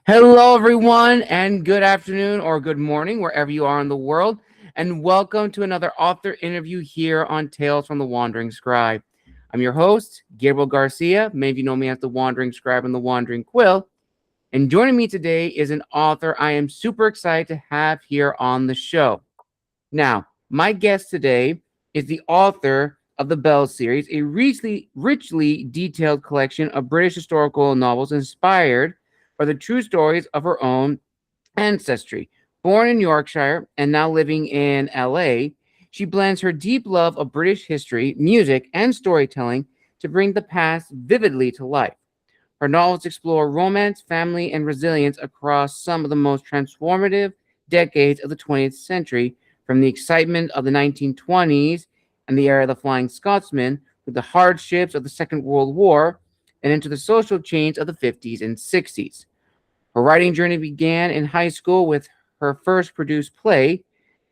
Hello, everyone, and good afternoon or good morning, wherever you are in the world, and welcome to another author interview here on Tales from the Wandering Scribe. I'm your host, Gabriel Garcia. Many of you know me as the Wandering Scribe and the Wandering Quill. And joining me today is an author I am super excited to have here on the show. Now, my guest today is the author of the Bell series, a richly detailed collection of British historical novels inspired by the true stories of her own ancestry. Born in Yorkshire and now living in LA, she blends her deep love of British history, music, and storytelling to bring the past vividly to life. Her novels explore romance, family, and resilience across some of the most transformative decades of the 20th century, from the excitement of the 1920s and the era of the Flying Scotsman to the hardships of the Second World War and into the social change of the 50s and 60s. Her writing journey began in high school with her first produced play,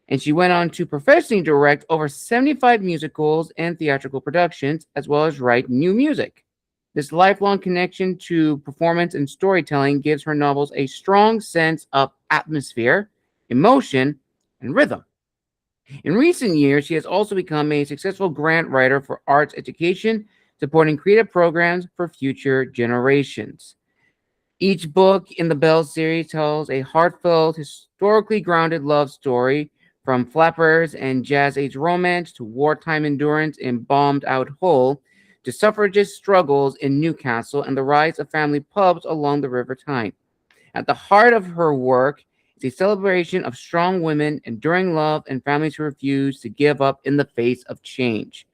and she went on to professionally direct over 75 musicals and theatrical productions, as well as write new music. This lifelong connection to performance and storytelling gives her novels a strong sense of atmosphere, emotion, and rhythm. In recent years, she has also become a successful grant writer for arts education, supporting creative programs for future generations. Each book in the Bell series tells a heartfelt, historically grounded love story, from flappers and jazz age romance to wartime endurance in Bombed Out Hull to suffragist struggles in Newcastle and the rise of family pubs along the River Tyne. At the heart of her work is a celebration of strong women, enduring love, and families who refuse to give up in the face of change.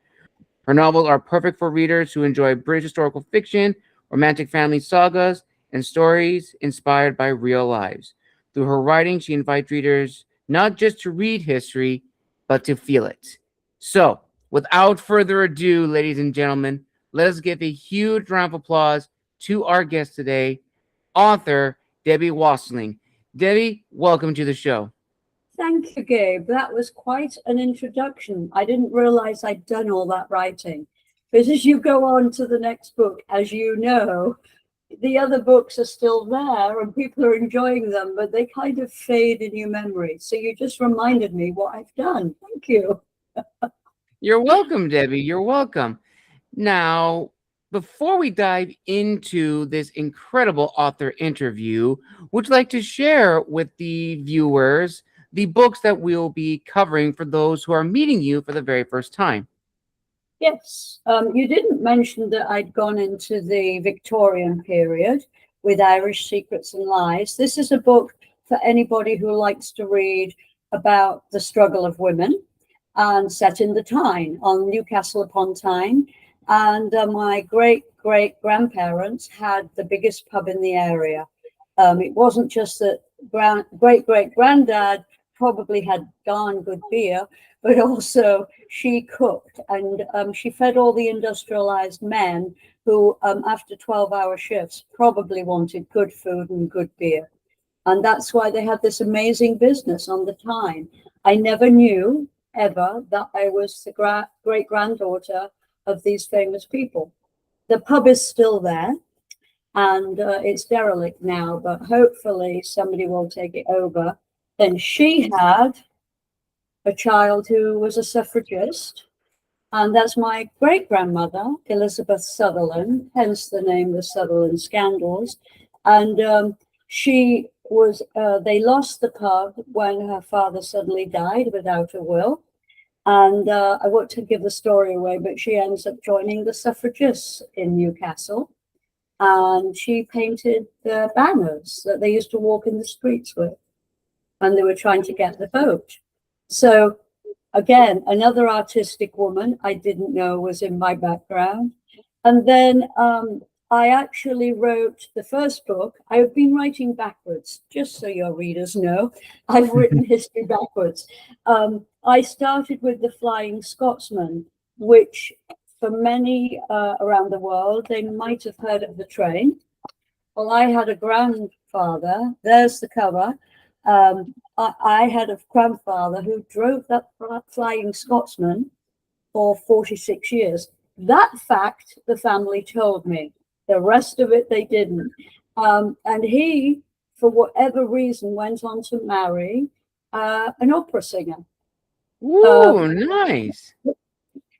Her novels are perfect for readers who enjoy British historical fiction, romantic family sagas, and stories inspired by real lives. Through her writing, she invites readers not just to read history, but to feel it. So, without further ado, ladies and gentlemen, let us give a huge round of applause to our guest today, author Debbie Wastling. Debbie, welcome to the show. Thank you, Gabe. That was quite an introduction. I didn't realize I'd done all that writing. But as you go on to the next book, as you know, the other books are still there and people are enjoying them, but they kind of fade in your memory. So you just reminded me what I've done. Thank you. You're welcome, Debbie. You're welcome. Now, before we dive into this incredible author interview, would you like to share with the viewers the books that we'll be covering for those who are meeting you for the very first time? Yes, you didn't mention that I'd gone into the Victorian period with Irish Secrets and Lies. This is a book for anybody who likes to read about the struggle of women and set in the Tyne on Newcastle upon Tyne. And my great grandparents had the biggest pub in the area. It wasn't just that great granddad probably had darn good beer, but also she cooked and she fed all the industrialized men who, after 12-hour shifts, probably wanted good food and good beer. And that's why they had this amazing business on the Tyne. I never knew ever that I was the great granddaughter of these famous people. The pub is still there and it's derelict now, but hopefully somebody will take it over. And she had a child who was a suffragist, and that's my great grandmother, Elizabeth Sutherland, hence the name the Sutherland Scandals. And she was, they lost the pub when her father suddenly died without a will. And I won't to give the story away, but she ends up joining the suffragists in Newcastle. And she painted the banners that they used to walk in the streets with, and they were trying to get the vote. So again, another artistic woman I didn't know was in my background. And then I actually wrote the first book. I've been writing backwards, just so your readers know. I've written history backwards. I started with the Flying Scotsman, which for many around the world, they might have heard of the train. Well, I had a grandfather, there's the cover. I had a grandfather who drove that Flying Scotsman for 46 years. That fact, the family told me. The rest of it, they didn't. And he for whatever reason, went on to marry an opera singer. Ooh, nice.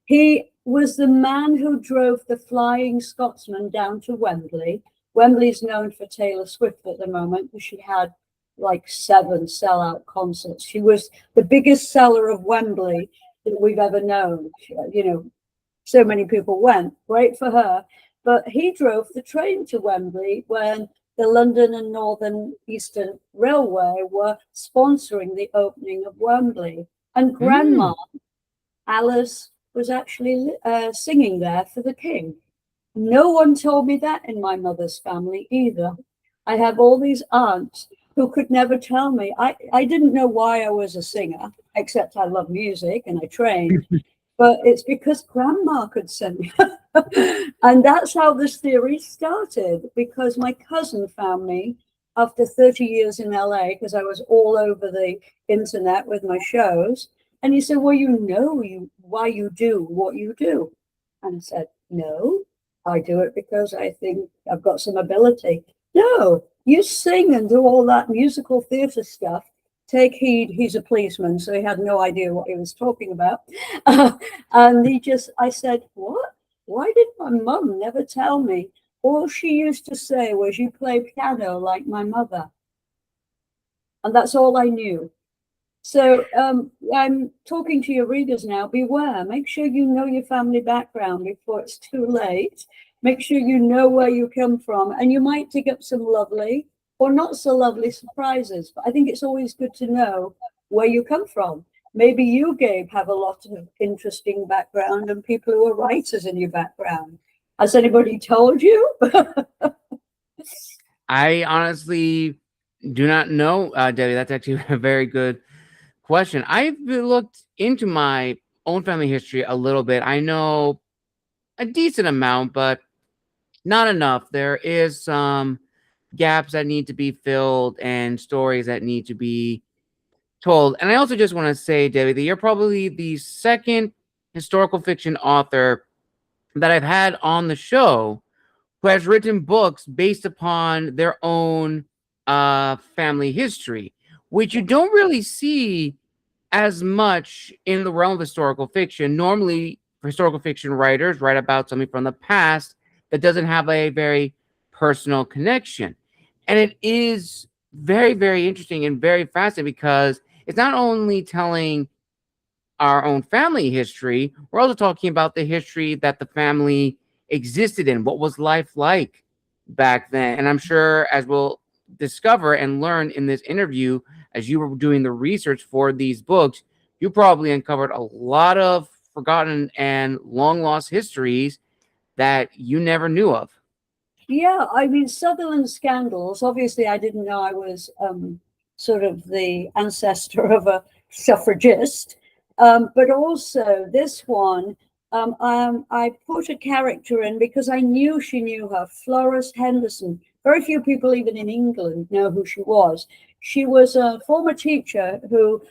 He was the man who drove the Flying Scotsman down to Wembley. Wembley's known for Taylor Swift at the moment because she had like 7 sellout concerts. She was the biggest seller of Wembley that we've ever known. You know, so many people went. Great for her. But he drove the train to Wembley when the London and Northern Eastern Railway were sponsoring the opening of Wembley. And Grandma, Alice, was actually singing there for the king. No one told me that in my mother's family either. I have all these aunts who could never tell me. I didn't know why I was a singer, except I love music and I trained. But it's because Grandma could sing. And that's how this theory started, because my cousin found me after 30 years in LA, because I was all over the internet with my shows. And he said, well, you know why you do what you do. And I said, no, I do it because I think I've got some ability. No, you sing and do all that musical theatre stuff. Take heed, he's a policeman, so he had no idea what he was talking about. And I said, what? Why did my mum never tell me? All she used to say was, you play piano like my mother. And that's all I knew. So I'm talking to your readers now. Beware. Make sure you know your family background before it's too late. Make sure you know where you come from. And you might dig up some lovely or not so lovely surprises. But I think it's always good to know where you come from. Maybe you, Gabe, have a lot of interesting background and people who are writers in your background. Has anybody told you? I honestly do not know, Debbie. That's actually a very good question. I've looked into my own family history a little bit. I know a decent amount, but not enough. There is some gaps that need to be filled and stories that need to be told. And I also just want to say, Debbie, that you're probably the second historical fiction author that I've had on the show who has written books based upon their own family history, which you don't really see as much in the realm of historical fiction. Normally, historical fiction writers write about something from the past that doesn't have a very personal connection. And it is very, very interesting and very fascinating because it's not only telling our own family history, we're also talking about the history that the family existed in. What was life like back then? And I'm sure, as we'll discover and learn in this interview, as you were doing the research for these books, you probably uncovered a lot of forgotten and long lost histories that you never knew of. Yeah, I mean, Sutherland scandals. Obviously, I didn't know I was sort of the ancestor of a suffragist. But also this one, I put a character in because I knew she knew her, Florence Henderson. Very few people, even in England, know who she was. She was a former teacher who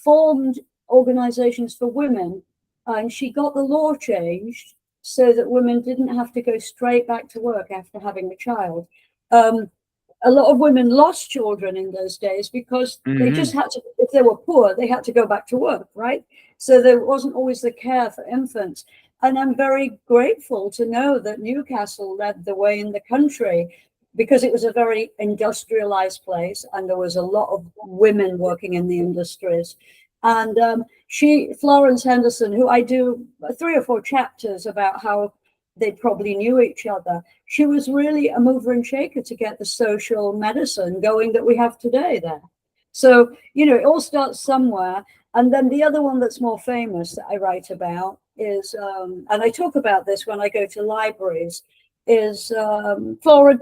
formed organizations for women, and she got the law changed so that women didn't have to go straight back to work after having a child. A lot of women lost children in those days because they just had to, if they were poor, they had to go back to work, right? So there wasn't always the care for infants. And I'm very grateful to know that Newcastle led the way in the country because it was a very industrialized place and there was a lot of women working in the industries. And Florence Henderson, who I do 3 or 4 chapters about how they probably knew each other. She was really a mover and shaker to get the social medicine going that we have today there. So, you know, it all starts somewhere. And then the other one that's more famous that I write about is, and I talk about this when I go to libraries, is Flora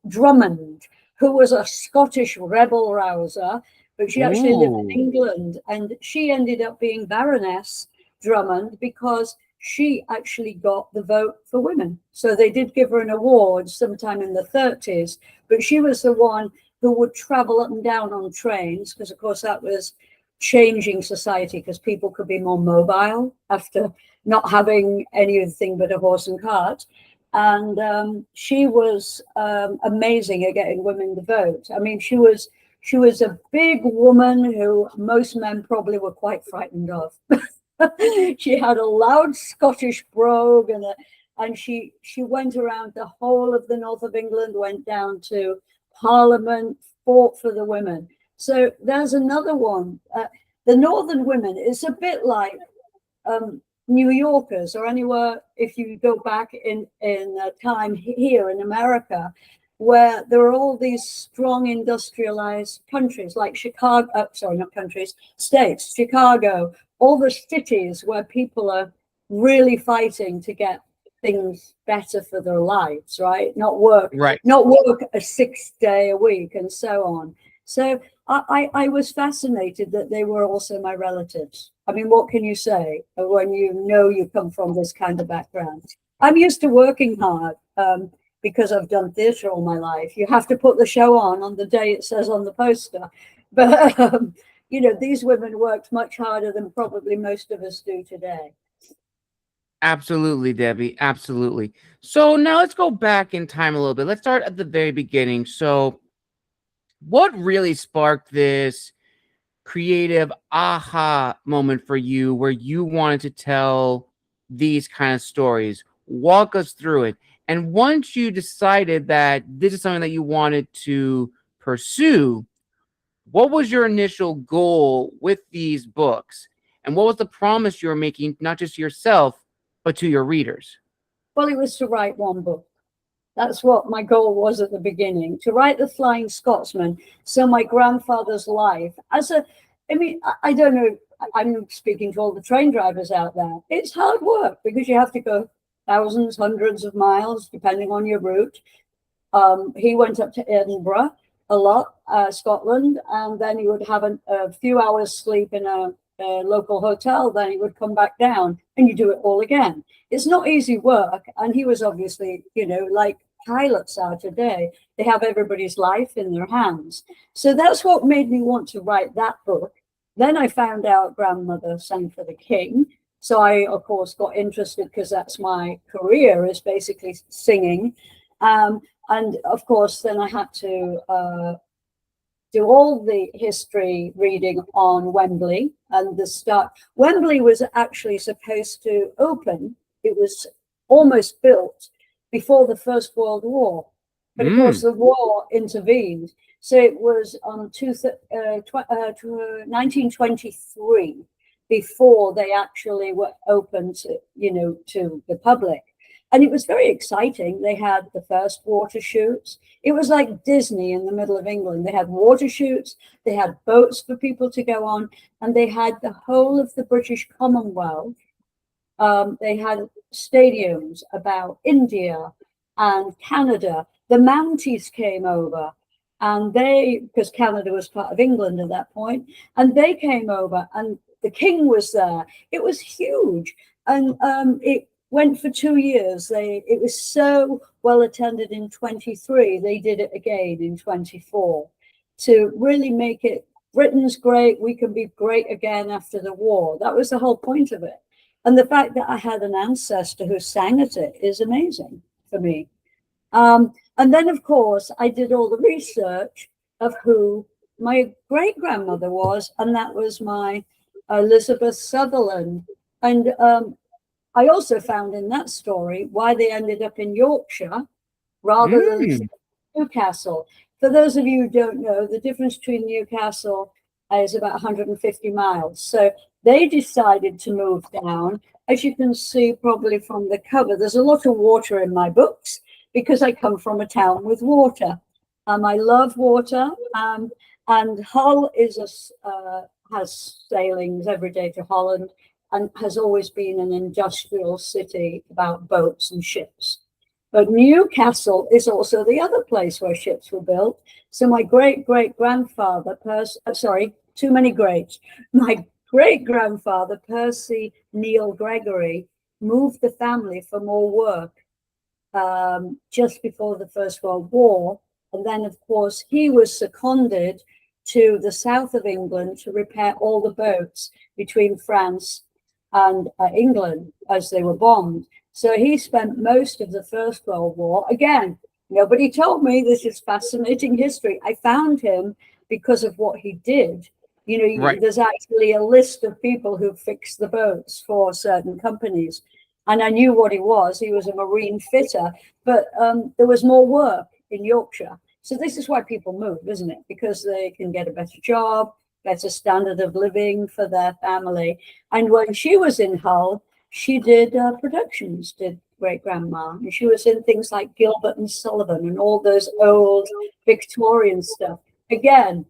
Drummond, who was a Scottish rebel rouser, but she actually lived in England. And she ended up being Baroness Drummond because she actually got the vote for women. So they did give her an award sometime in the 30s, but she was the one who would travel up and down on trains, because of course that was changing society because people could be more mobile after not having anything but a horse and cart. And she was amazing at getting women to vote. I mean, she was a big woman who most men probably were quite frightened of. She had a loud Scottish brogue, and she went around the whole of the north of England, went down to Parliament, fought for the women. So there's another one. The Northern women is a bit like New Yorkers or anywhere, if you go back in time here in America, where there are all these strong industrialized countries like Chicago, sorry, not countries, states, Chicago, all the cities where people are really fighting to get things better for their lives, right? Not work Right. a 6 day a week and so on. So I was fascinated that they were also my relatives. I mean, what can you say when you know you come from this kind of background? I'm used to working hard because I've done theatre all my life. You have to put the show on the day it says on the poster. But, you know, these women worked much harder than probably most of us do today. Absolutely, Debbie. Absolutely. So now let's go back in time a little bit. Let's start at the very beginning. So, what really sparked this creative aha moment for you where you wanted to tell these kind of stories? Walk us through it. And once you decided that this is something that you wanted to pursue, what was your initial goal with these books? And what was the promise you were making, not just to yourself, but to your readers? Well, it was to write one book. That's what my goal was at the beginning, to write The Flying Scotsman. So my grandfather's life I don't know, I'm speaking to all the train drivers out there. It's hard work because you have to go thousands, hundreds of miles, depending on your route. He went up to Edinburgh a lot, Scotland, and then he would have a few hours sleep in a local hotel. Then he would come back down and you do it all again. It's not easy work. And he was obviously, you know, like pilots are today. They have everybody's life in their hands. So that's what made me want to write that book. Then I found out grandmother sang for the king. So I, of course, got interested because that's my career, is basically singing. And of course, then I had to do all the history reading on Wembley and the start. Wembley was actually supposed to open. It was almost built before the First World War, but of course the war intervened. So it was 1923 before they actually were open to, you know, to the public. And it was very exciting. They had the first water shoots. It was like Disney in the middle of England. They had water shoots, they had boats for people to go on, and they had the whole of the British Commonwealth. They had stadiums about India and Canada. The Mounties came over, and because Canada was part of England at that point, and they came over, and the king was there. It was huge. And it went for 2 years. It was so well attended in 23. They did it again in 24 to really make it, Britain's great, we can be great again after the war. That was the whole point of it. And the fact that I had an ancestor who sang at it is amazing for me. And then, of course, I did all the research of who my great grandmother was, and that was my Elizabeth Sutherland. And I also found in that story why they ended up in Yorkshire rather than Newcastle. For those of you who don't know, the difference between Newcastle is about 150 miles. So they decided to move down. As you can see probably from the cover, there's a lot of water in my books because I come from a town with water. I love water. And Hull has sailings every day to Holland, and has always been an industrial city about boats and ships. But Newcastle is also the other place where ships were built. So my great-great-grandfather, too many greats. My great-grandfather, Percy Neil Gregory, moved the family for more work just before the First World War. And then, of course, he was seconded to the south of England to repair all the boats between France and England as they were bombed. So he spent most of the First World War. Again, nobody told me this is fascinating history. I found him because of what he did. Right. There's actually a list of people who fixed the boats for certain companies. And I knew what he was. He was a marine fitter, but there was more work in Yorkshire. So this is why people move, isn't it? Because they can get a better job, better standard of living for their family. And when she was in Hull, she did productions, did Great Grandma. And she was in things like Gilbert and Sullivan and all those old Victorian stuff. Again,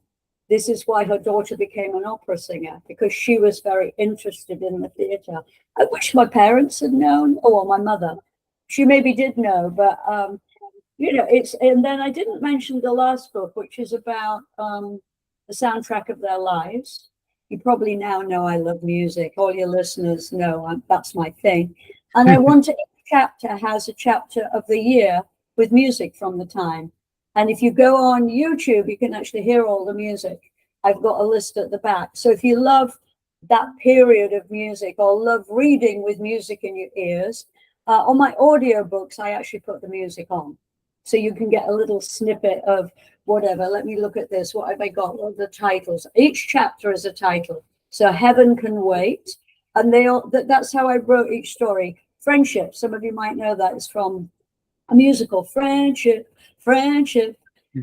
this is why her daughter became an opera singer, because she was very interested in the theatre. I wish my parents had known, or well, my mother. She maybe did know, but it's, and then I didn't mention the last book, which is about the soundtrack of their lives. You probably now know I love music. All your listeners know that's my thing. And I want each chapter has a chapter of the year with music from the time. And if you go on YouTube, you can actually hear all the music. I've got a list at the back. So if you love that period of music or love reading with music in your ears, on my audiobooks, I actually put the music on. So you can get a little snippet of whatever. Let me look at this. What have I got? What are the titles? Each chapter is a title. So Heaven Can Wait. And that's how I wrote each story. Friendship. Some of you might know that is from a musical. Friendship.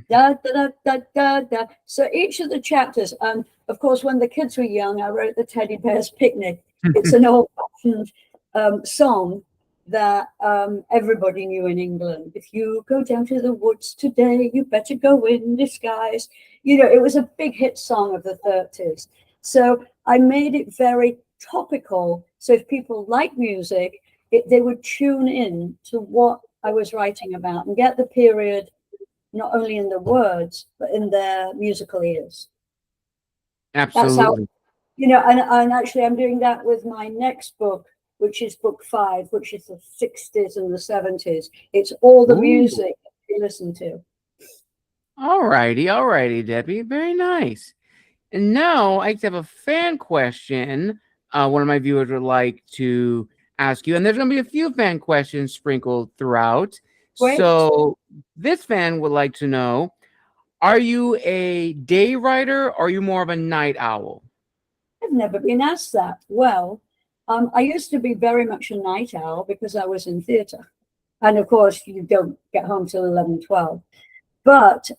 Da, da, da, da, da, da. So each of the chapters, and of course, when the kids were young, I wrote the Teddy Bear's Picnic. It's an old-fashioned song that everybody knew in England. If you go down to the woods today, you better go in disguise. It was a big hit song of the 30s. So I made it very topical. So if people like music, they would tune in to what I was writing about and get the period not only in the words, but in their musical ears. Absolutely. That's how, and actually I'm doing that with my next book, which is book 5, which is the 60s and the 70s. It's all the music you listen to. All righty, Debbie. Very nice. And now I have a fan question. One of my viewers would like to ask you, and there's going to be a few fan questions sprinkled throughout. Great. So this fan would like to know, are you a day writer or are you more of a night owl? I've never been asked that. Well, I used to be very much a night owl because I was in theatre. And of course, you don't get home till 11, 12. But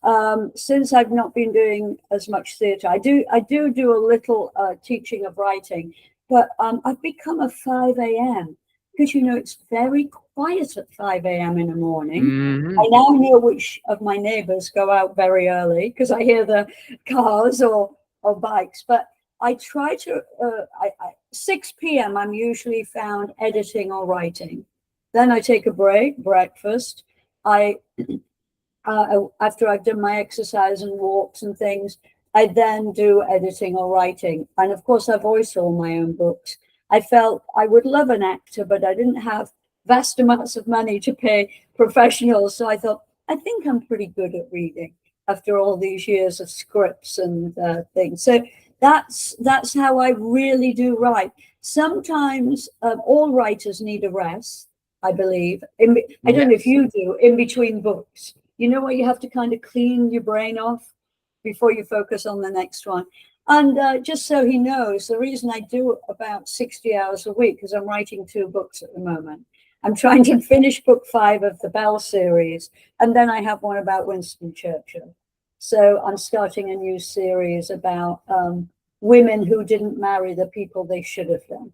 since I've not been doing as much theatre, I do a little teaching of writing, but I've become a 5 a.m. because, it's very quiet at 5 a.m. in the morning. Mm-hmm. I now know which of my neighbours go out very early because I hear the cars or bikes. But I try to, 6 p.m. I'm usually found editing or writing. Then I take a breakfast. After I've done my exercise and walks and things, I then do editing or writing. And of course, I voice all my own books. I felt I would love an actor, but I didn't have vast amounts of money to pay professionals. So I thought, I think I'm pretty good at reading after all these years of scripts and things. So that's how I really do write. Sometimes all writers need a rest, I believe. I don't know if you do, in between books. Where you have to kind of clean your brain off before you focus on the next one. And just so he knows, the reason I do about 60 hours a week is I'm writing 2 books at the moment. I'm trying to finish book 5 of the Bell series, and then I have one about Winston Churchill. So I'm starting a new series about women who didn't marry the people they should have done.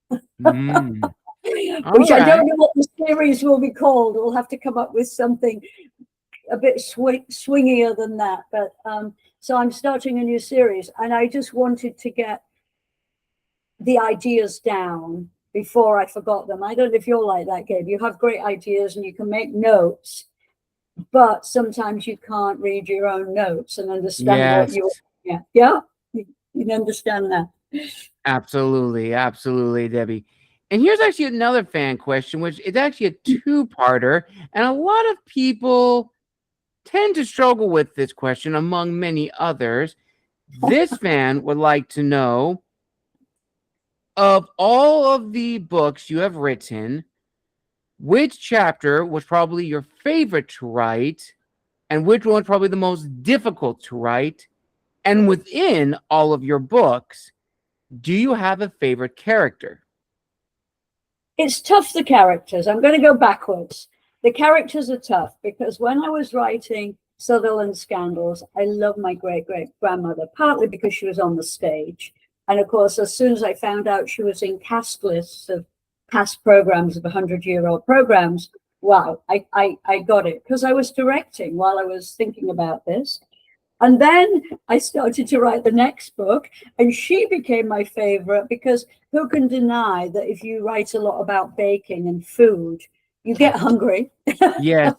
Which I don't know what the series will be called. We'll have to come up with something a bit swingier than that. But so I'm starting a new series, and I just wanted to get the ideas down before I forgot them. I don't know if you're like that, Gabe. You have great ideas and you can make notes, but sometimes you can't read your own notes and understand what you. You understand that. Absolutely, Debbie. And here's actually another fan question, which is actually a 2-parter. And a lot of people tend to struggle with this question, among many others. This fan would like to know, of all of the books you have written, which chapter was probably your favorite to write, and which one was probably the most difficult to write? And within all of your books, do you have a favorite character? It's tough, the characters. I'm going to go backwards. The characters are tough because when I was writing Sutherland Scandals, I love my great-great-grandmother, partly because she was on the stage. And of course, as soon as I found out she was in cast lists of past programs of 100-year-old programs, wow, I got it because I was directing while I was thinking about this. And then I started to write the next book, and she became my favorite because who can deny that if you write a lot about baking and food, you get hungry. Yes.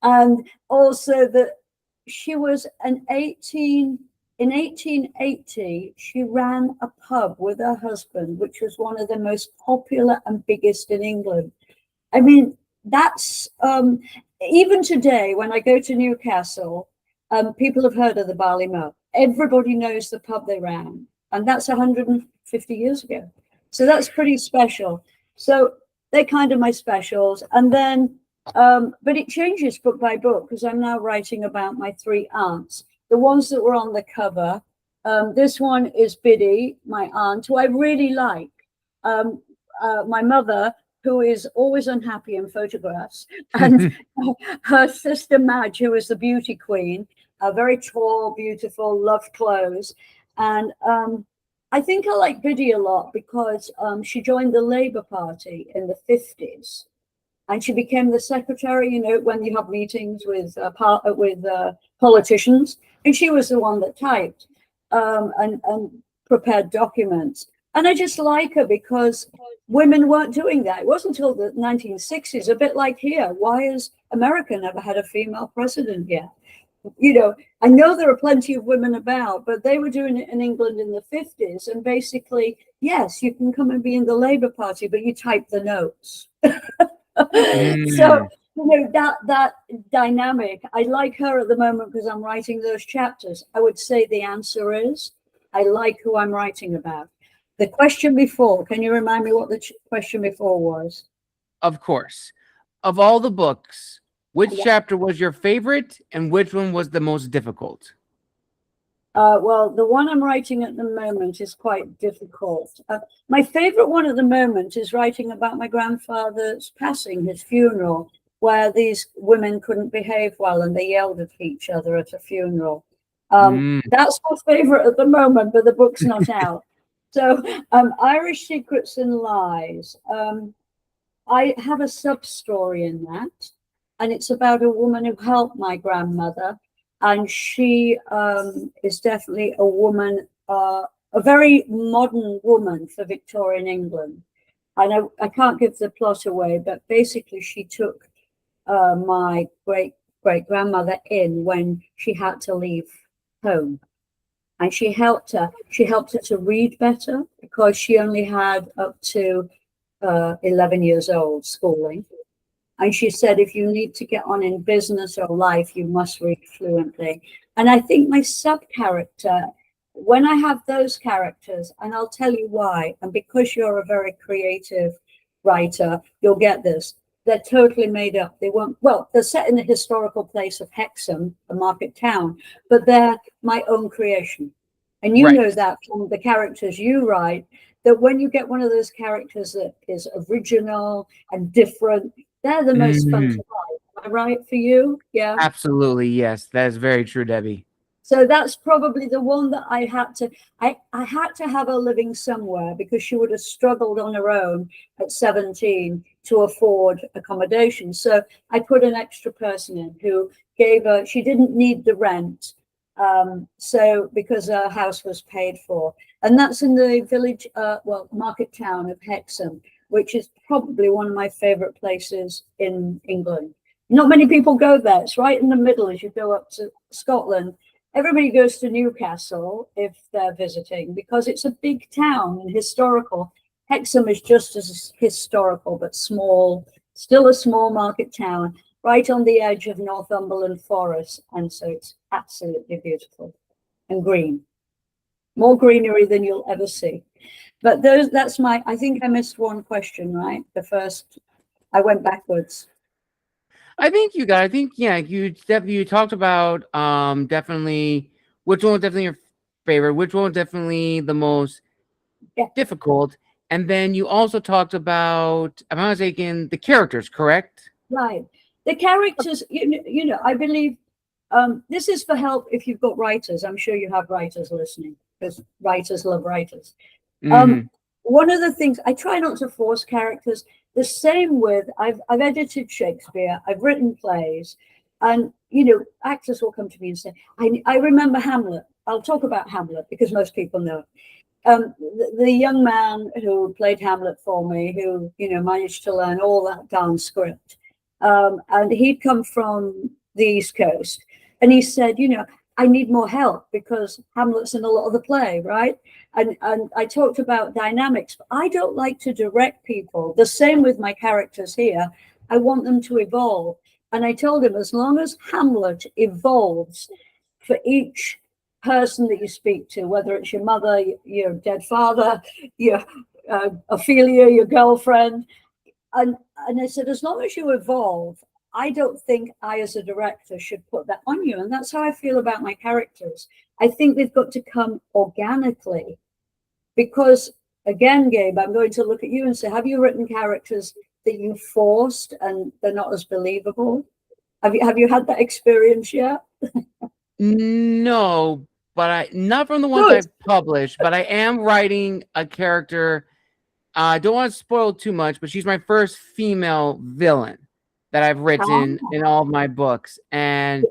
And also that she was in 1880, she ran a pub with her husband, which was one of the most popular and biggest in England. I mean, that's even today when I go to Newcastle, people have heard of the Barley Mow. Everybody knows the pub they ran, and that's 150 years ago. So that's pretty special. So they're kind of my specials. And then, but it changes book by book because I'm now writing about my three aunts, the ones that were on the cover. This one is Biddy, my aunt, who I really like. My mother, who is always unhappy in photographs, and her sister Madge, who is the beauty queen, very tall, beautiful, loved clothes. And I think I like Biddy a lot because she joined the Labour Party in the 50s. And she became the secretary, you know, when you have meetings with politicians. And she was the one that typed and prepared documents. And I just like her because women weren't doing that. It wasn't until the 1960s, a bit like here. Why has America never had a female president yet? You know, I know there are plenty of women about, but they were doing it in England in the 50s. And basically, yes, you can come and be in the Labour Party, but you type the notes. So, you know, that dynamic, I like her at the moment because I'm writing those chapters. I would say the answer is I like who I'm writing about. The question before, can you remind me what the question before was? Of course. Of all the books, which chapter was your favorite and which one was the most difficult? Well, the one I'm writing at the moment is quite difficult. My favorite one at the moment is writing about my grandfather's passing, his funeral, where these women couldn't behave well and they yelled at each other at a funeral. That's my favorite at the moment, but the book's not out. So Irish Secrets and Lies. I have a sub-story in that, and it's about a woman who helped my grandmother. And she is definitely a woman, a very modern woman for Victorian England. And I can't give the plot away, but basically she took my great-great-grandmother in when she had to leave home. And she helped her to read better because she only had up to 11 years old schooling. And she said, if you need to get on in business or life, you must read fluently. And I think my sub-character, when I have those characters, and I'll tell you why, and because you're a very creative writer, you'll get this. They're totally made up. They won't, well, they're set in the historical place of Hexham, a market town, but they're my own creation. And you know that from the characters you write, that when you get one of those characters that is original and different, they're the most fun to write. Am I right for you? Yeah. Absolutely, yes. That is very true, Debbie. So that's probably the one that I had to have her living somewhere because she would have struggled on her own at 17 to afford accommodation. So I put an extra person in who gave her, she didn't need the rent. So because her house was paid for, and that's in the village, market town of Hexham, which is probably one of my favorite places in England. Not many people go there. It's right in the middle as you go up to Scotland. Everybody goes to Newcastle if they're visiting because it's a big town and historical. Hexham is just as historical, but small, still a small market town, right on the edge of Northumberland Forest. And so it's absolutely beautiful and green. More greenery than you'll ever see. But that's I think I missed one question, right? The first. I went backwards. I think you got. I think yeah. You talked about definitely which one was definitely your favorite, which one was definitely the most Yeah. difficult, and then you also talked about, if I'm not mistaken, the characters. Correct? Right. The characters, I believe this is for help if you've got writers. I'm sure you have writers listening because writers love writers. Mm-hmm. One of the things I try not to force characters. The same with I've edited Shakespeare, I've written plays, and actors will come to me and say, I remember Hamlet. I'll talk about Hamlet because most people know it. The young man who played Hamlet for me, who managed to learn all that darn script, and he'd come from the East Coast, and he said, I need more help because Hamlet's in a lot of the play, right? And I talked about dynamics. But I don't like to direct people. The same with my characters here. I want them to evolve. And I told him, as long as Hamlet evolves for each person that you speak to, whether it's your mother, your dead father, your Ophelia, your girlfriend, and I said, as long as you evolve, I don't think I, as a director, should put that on you. And that's how I feel about my characters. I think they've got to come organically because, again, Gabe, I'm going to look at you and say, have you written characters that you forced and they're not as believable? Have you had that experience yet? No, but not from the ones Good. I've published, but I am writing a character. I don't want to spoil too much, but she's my first female villain that I've written in all of my books. And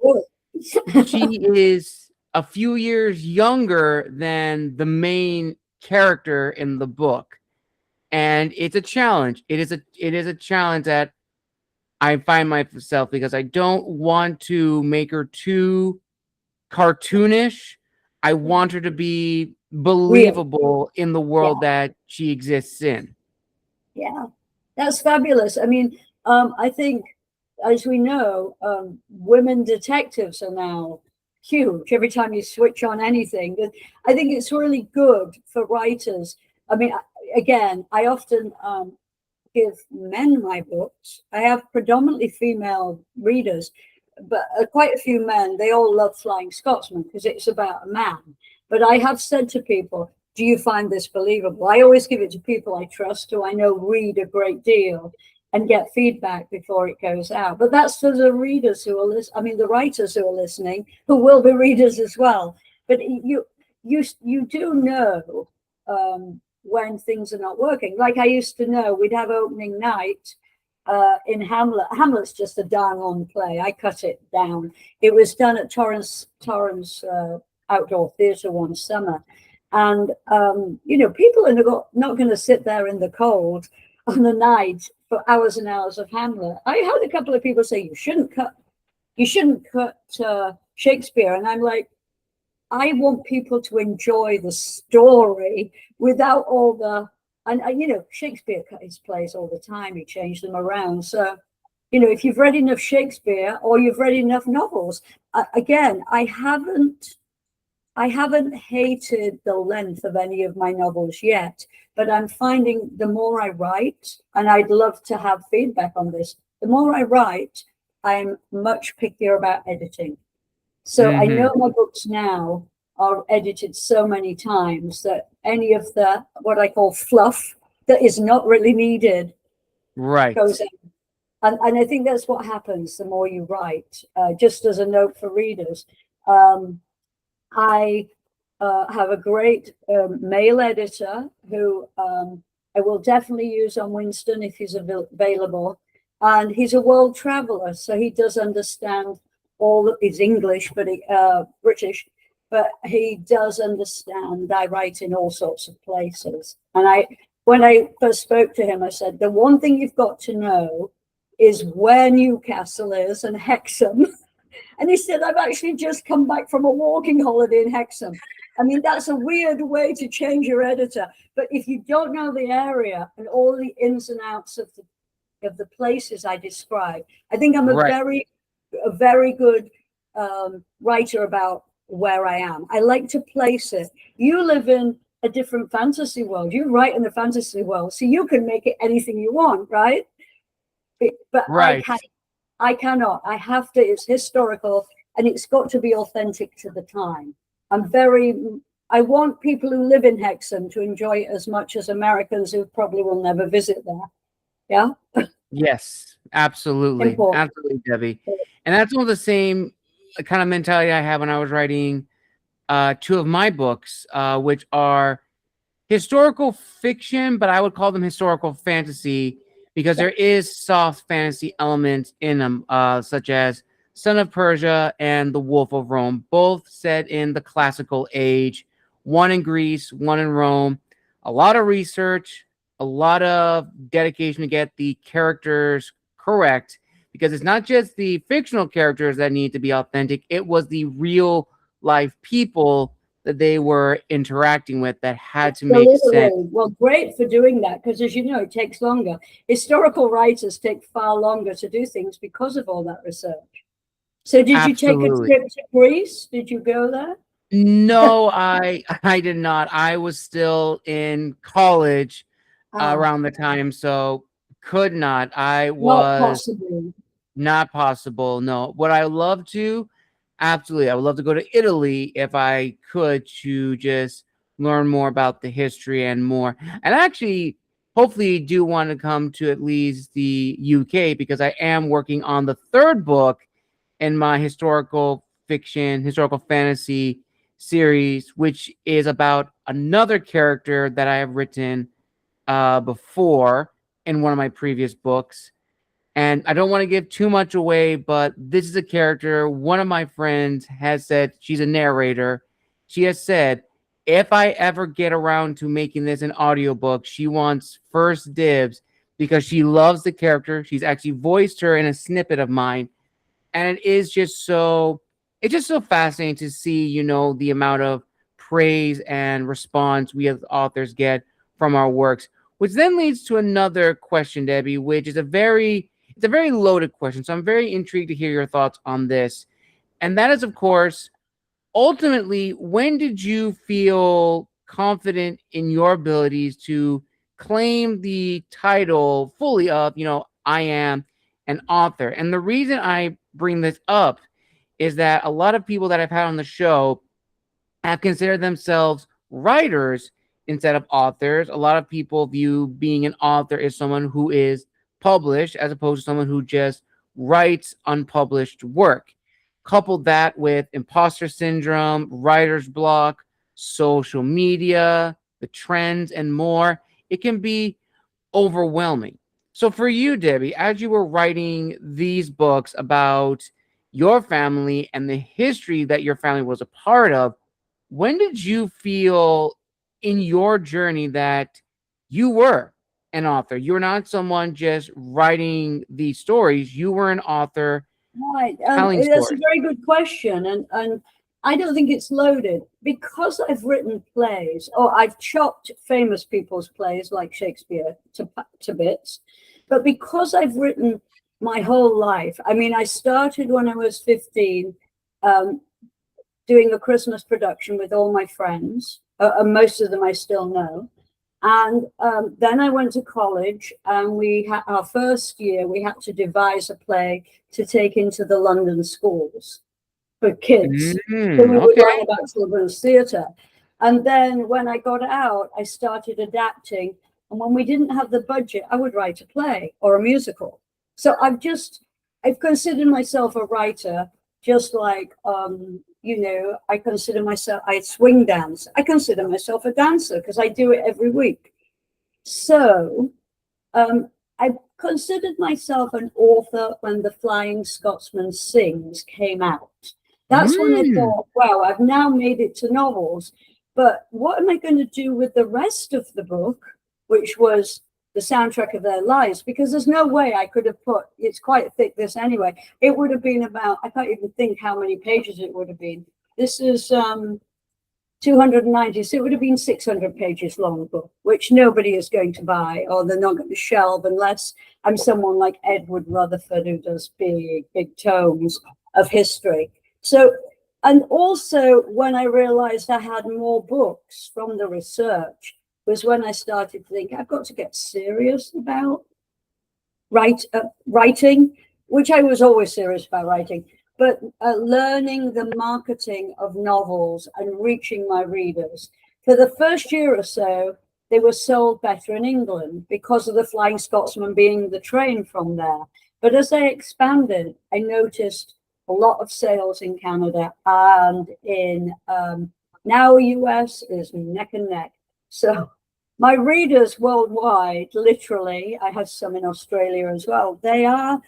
she is a few years younger than the main character in the book. And it's a challenge. It is a challenge that I find myself because I don't want to make her too cartoonish. I want her to be believable in the world that she exists in. Yeah, that's fabulous. I mean, I think, as we know, women detectives are now huge. Every time you switch on anything, I think it's really good for writers. I mean, again, I often give men my books. I have predominantly female readers, but quite a few men. They all love Flying Scotsman because it's about a man. But I have said to people, do you find this believable? I always give it to people I trust, who I know read a great deal and get feedback before it goes out. But that's for the readers who are the writers who are listening, who will be readers as well. But you do know when things are not working. Like I used to know, we'd have opening night in Hamlet. Hamlet's just a darn long play. I cut it down. It was done at Torrance Outdoor Theatre one summer. And, people are not going to sit there in the cold on the night for hours and hours of Hamlet. I had a couple of people say, you shouldn't cut Shakespeare. And I'm like, I want people to enjoy the story without all the, and Shakespeare cut his plays all the time. He changed them around. So, if you've read enough Shakespeare or you've read enough novels, again, I haven't hated the length of any of my novels yet, but I'm finding the more I write, and I'd love to have feedback on this, the more I write, I'm much pickier about editing. So I know my books now are edited so many times that any of the, what I call fluff that is not really needed, goes in. And I think that's what happens the more you write. Just as a note for readers, I have a great male editor who I will definitely use on Winston if he's available. And he's a world traveler, so he does understand he's English, but British, but he does understand I write in all sorts of places. And when I first spoke to him, I said, the one thing you've got to know is where Newcastle is and Hexham. And he said, I've actually just come back from a walking holiday in Hexham. I mean, that's a weird way to change your editor. But if you don't know the area and all the ins and outs of the places I describe, I think I'm a very good writer about where I am. I like to place it. You live in a different fantasy world. You write in a fantasy world, so you can make it anything you want, right? But Right. I cannot. I have to. It's historical, and it's got to be authentic to the time. I want people who live in Hexham to enjoy it as much as Americans who probably will never visit there. Yeah, Yes, absolutely. important. Absolutely, Debbie. And that's all the same kind of mentality I had when I was writing two of my books, which are historical fiction, but I would call them historical fantasy because there is soft fantasy elements in them, such as Son of Persia and The Wolf of Rome, both set in the classical age, one in Greece, one in Rome. A lot of research, a lot of dedication to get the characters correct because it's not just the fictional characters that need to be authentic, it was the real life people that they were interacting with that had to make sense. Absolutely. Well, great for doing that because, as you know, it takes longer. Historical writers take far longer to do things because of all that research. So, did you take a Absolutely. trip to Greece? Did you go there? No, I did not. I was still in college Ah, around the time, so could not. I not was possible. not possible. No. What I love to, absolutely, I would love to go to Italy if I could to just learn more about the history and more. And actually, hopefully, do want to come to at least the UK because I am working on the third book in my historical fiction, historical fantasy series, which is about another character that I have written before in one of my previous books. And I don't want to give too much away, but this is a character. One of my friends has said, she's a narrator. She has said, if I ever get around to making this an audiobook, she wants first dibs because she loves the character. She's actually voiced her in a snippet of mine. And it's just so fascinating to see, the amount of praise and response we as authors get from our works, which then leads to another question, Debbie, which is it's a very loaded question. So I'm very intrigued to hear your thoughts on this. And that is, of course, ultimately, when did you feel confident in your abilities to claim the title fully of, I am an author? And the reason I bring this up is that a lot of people that I've had on the show have considered themselves writers instead of authors. A lot of people view being an author as someone who is published as opposed to someone who just writes unpublished work. Couple that with imposter syndrome, writer's block, social media, the trends, and more, it can be overwhelming. So, for you, Debbie, as you were writing these books about your family and the history that your family was a part of, when did you feel in your journey that you were an author? You're not someone just writing these stories, you were an author Right. telling That's a stories. very good question. And I don't think it's loaded because I've written plays or I've chopped famous people's plays like Shakespeare to bits. But because I've written my whole life, I mean, I started when I was 15, doing a Christmas production with all my friends, and most of them I still know. And then I went to college, and we had our first year, we had to devise a play to take into the London schools for kids. So we were Okay. going about children's theatre. And then when I got out, I started adapting. And when we didn't have the budget, I would write a play or a musical. So I've considered myself a writer, just like, I consider myself, I swing dance. I consider myself a dancer because I do it every week. So I considered myself an author when The Flying Scotsman Sings came out. That's when I Mm. thought, wow, I've now made it to novels. But what am I going to do with the rest of the book, which was the soundtrack of their lives? Because there's no way I could have put, it's quite thick, this anyway. It would have been about, I can't even think how many pages it would have been. This is 290, so it would have been 600 pages long book, which nobody is going to buy or they're not going to shelve unless I'm someone like Edward Rutherford who does big tomes of history. So, and also when I realized I had more books from the research was when I started to think I've got to get serious about writing, which I was always serious about writing, but learning the marketing of novels and reaching my readers. For the first year or so, they were sold better in England because of the Flying Scotsman being the train from there. But as they expanded, I noticed a lot of sales in Canada, and in now US is neck and neck. So my readers worldwide, literally, I have some in Australia as well, they are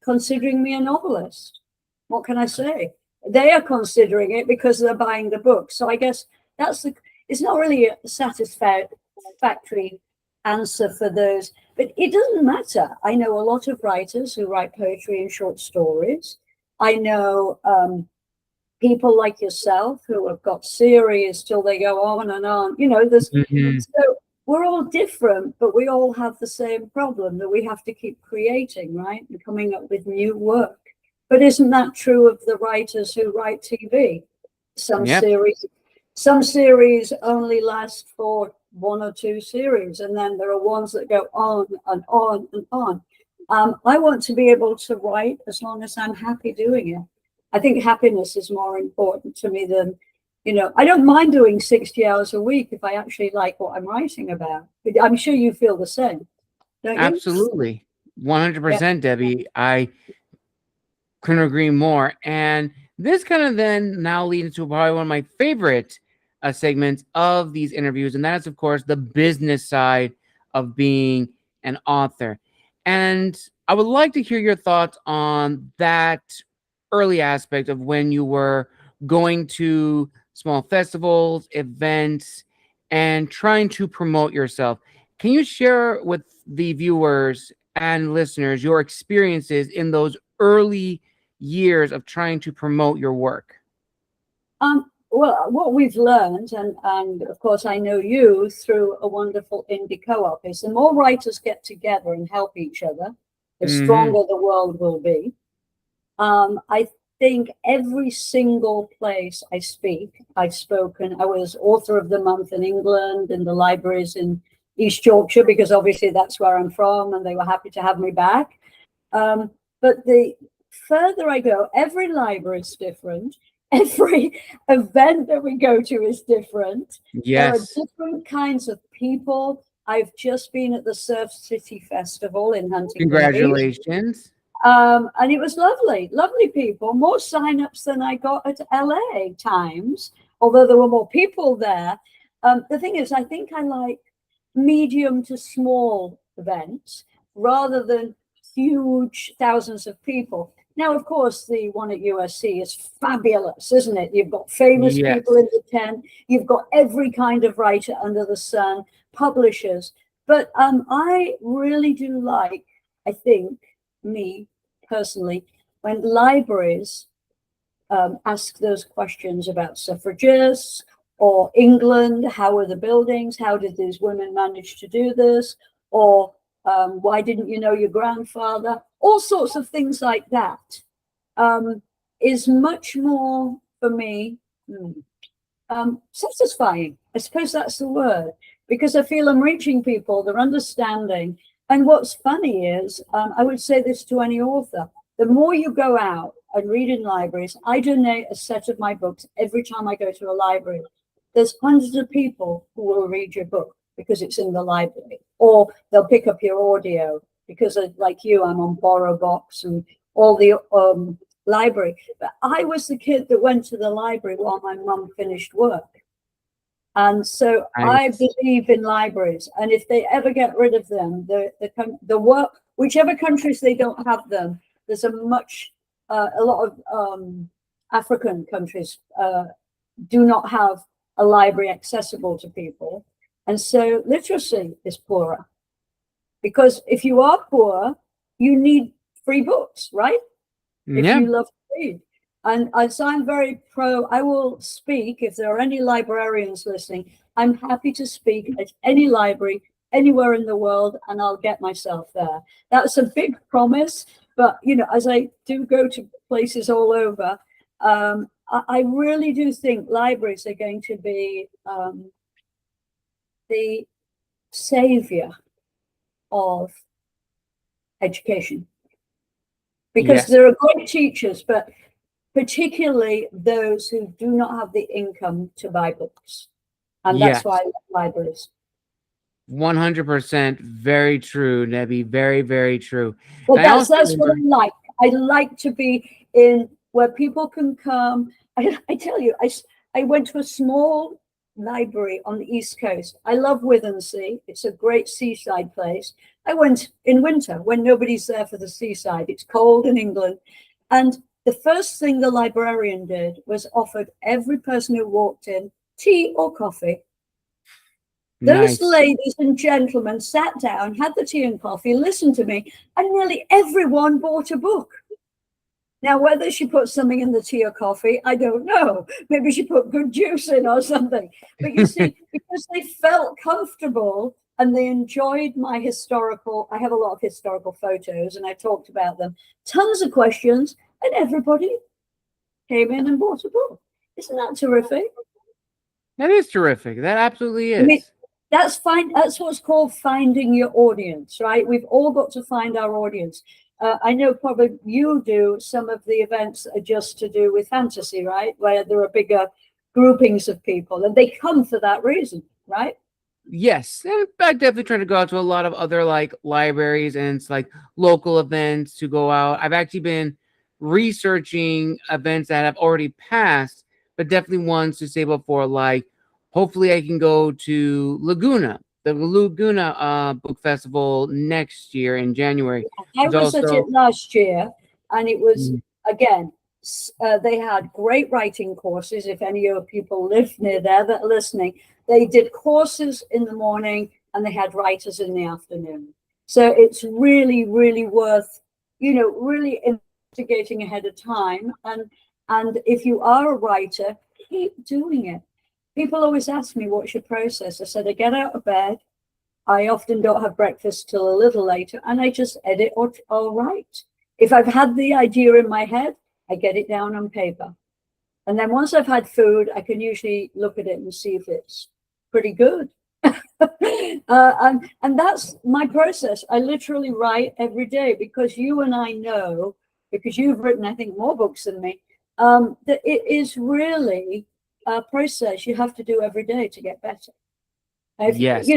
considering me a novelist. What can I say? They are considering it because they're buying the book. So I guess it's not really a satisfactory answer for those, but it doesn't matter. I know a lot of writers who write poetry and short stories. I know people like yourself who have got series till they go on and on. So we're all different, but we all have the same problem that we have to keep creating, right? And coming up with new work. But isn't that true of the writers who write TV? Some series only last for 1 or 2 series, and then there are ones that go on and on and on. I want to be able to write as long as I'm happy doing it. I think happiness is more important to me than, I don't mind doing 60 hours a week if I actually like what I'm writing about. But I'm sure you feel the same, don't you? Absolutely. 100%, Debbie. I couldn't agree more. And this kind of then now leads to probably one of my favorite segments of these interviews, and that is, of course, the business side of being an author. And I would like to hear your thoughts on that early aspect of when you were going to small festivals, events, and trying to promote yourself. Can you share with the viewers and listeners your experiences in those early years of trying to promote your work? Well, what we've learned, and of course I know you through a wonderful indie co-op, is the more writers get together and help each other, the stronger the world will be. I think every single place I've spoken. I was author of the month in England, in the libraries in East Yorkshire, because obviously that's where I'm from, and they were happy to have me back. But the further I go, every library is different. Every event that we go to is different. Yes. There are different kinds of people. I've just been at the Surf City Festival in Huntington Congratulations. Beach. And it was lovely people, more signups than I got at LA times, although there were more people there. The thing is, I think I like medium to small events rather than huge thousands of people. Now, of course, the one at USC is fabulous, isn't it? You've got famous people in the tent. You've got every kind of writer under the sun, publishers. But I really do like, I think, me personally, when libraries ask those questions about suffragists or England, how are the buildings? How did these women manage to do this? Or why didn't you know your grandfather? All sorts of things like that is much more, for me, satisfying. I suppose that's the word, because I feel I'm reaching people, they're understanding. And what's funny is, I would say this to any author, the more you go out and read in libraries, I donate a set of my books every time I go to a library. There's hundreds of people who will read your book because it's in the library, or they'll pick up your audio because, like you, I'm on BorrowBox and all the library. But I was the kid that went to the library while my mum finished work. And so I believe in libraries, and if they ever get rid of them, the work, whichever countries they don't have them, there's a lot of African countries do not have a library accessible to people, and so literacy is poorer. Because if you are poor, you need free books, right? If you love to read. And so I'm very pro. I will speak if there are any librarians listening. I'm happy to speak at any library anywhere in the world, and I'll get myself there. That's a big promise, but as I do go to places all over, I really do think libraries are going to be the savior of education, because Yes. there are great teachers, but particularly those who do not have the income to buy books. And Yes. that's why I love libraries. 100% very true, Nebby. Very, very true. But And I also that's what I remember, like. I like to be in where people can come. I tell you, I went to a small library on the East Coast. I love Withensea. It's a great seaside place. I went in winter when nobody's there for the seaside. It's cold in England. And the first thing the librarian did was offered every person who walked in tea or coffee. Those nice. ladies and gentlemen sat down, had the tea and coffee, listened to me, and nearly everyone bought a book. Now, whether she put something in the tea or coffee, I don't know. Maybe she put good juice in or something. But you see, because they felt comfortable and they enjoyed my historical, I have a lot of historical photos and I talked about them, tons of questions, and everybody came in and bought a book. Isn't that terrific? That is terrific. That absolutely I mean, is. that's fine. That's what's called finding your audience, right? We've all got to find our audience. I know probably you do some of the events that are just to do with fantasy, right? Where there are bigger groupings of people and they come for that reason, right? Yes. And I definitely trying to go out to a lot of other like libraries and it's like local events to go out. I've actually been researching events that have already passed, but definitely ones to save up for. Like, hopefully, I can go to Laguna, the Laguna Book Festival next year in January. I There's was at it also, last year and it was, mm, again, they had great writing courses. If any of people live near there that are listening, they did courses in the morning and they had writers in the afternoon. So it's really, really worth, really investigating ahead of time. And if you are a writer, keep doing it. People always ask me, what's your process? I said, I get out of bed. I often don't have breakfast till a little later and I just edit or write. If I've had the idea in my head, I get it down on paper. And then once I've had food, I can usually look at it and see if it's pretty good. And that's my process. I literally write every day because you and I know, because you've written, I think, more books than me, that it is really a process you have to do every day to get better. If yes.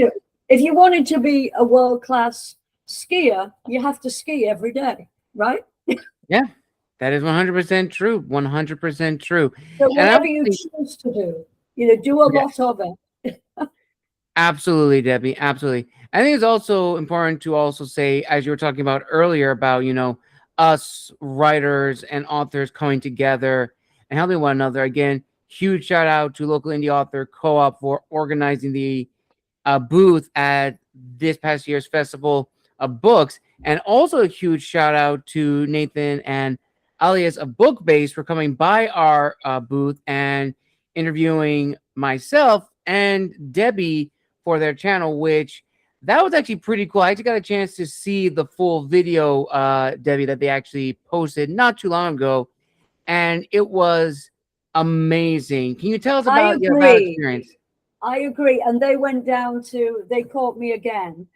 if you wanted to be a world-class skier, you have to ski every day, right? Yeah. That is 100% true. 100% true. So And I whatever would you think, choose to do, do a lot of it. absolutely, Debbie. Absolutely. I think it's also important to also say, as you were talking about earlier, about, us writers and authors coming together and helping one another. Again, huge shout out to local indie author co-op for organizing the booth at this past year's festival of books. And also a huge shout out to Nathan and Alias of Book Base for coming by our booth and interviewing myself and Debbie for their channel, which that was actually pretty cool. I actually got a chance to see the full video, Debbie, that they actually posted not too long ago, and it was amazing. Can you tell us I about that agree. experience? I agree. And they caught me again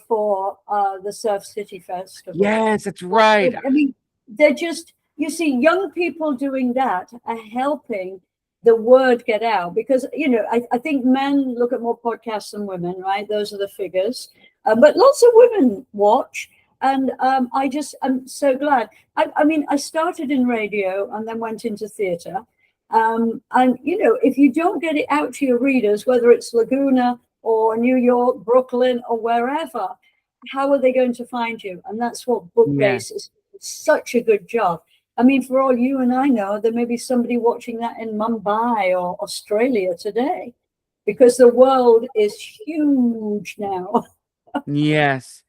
for the Surf City Festival. Yes, that's right. I mean, they're just, you see, young people doing that are helping the word get out because, I think men look at more podcasts than women, right? Those are the figures. But lots of women watch. And I'm so glad. I mean, I started in radio and then went into theatre. And, if you don't get it out to your readers, whether it's Laguna or New York, Brooklyn, or wherever, how are they going to find you? And that's what Yes. Bookbase is such a good job. I mean, for all you and I know, there may be somebody watching that in Mumbai or Australia today because the world is huge now. Yes,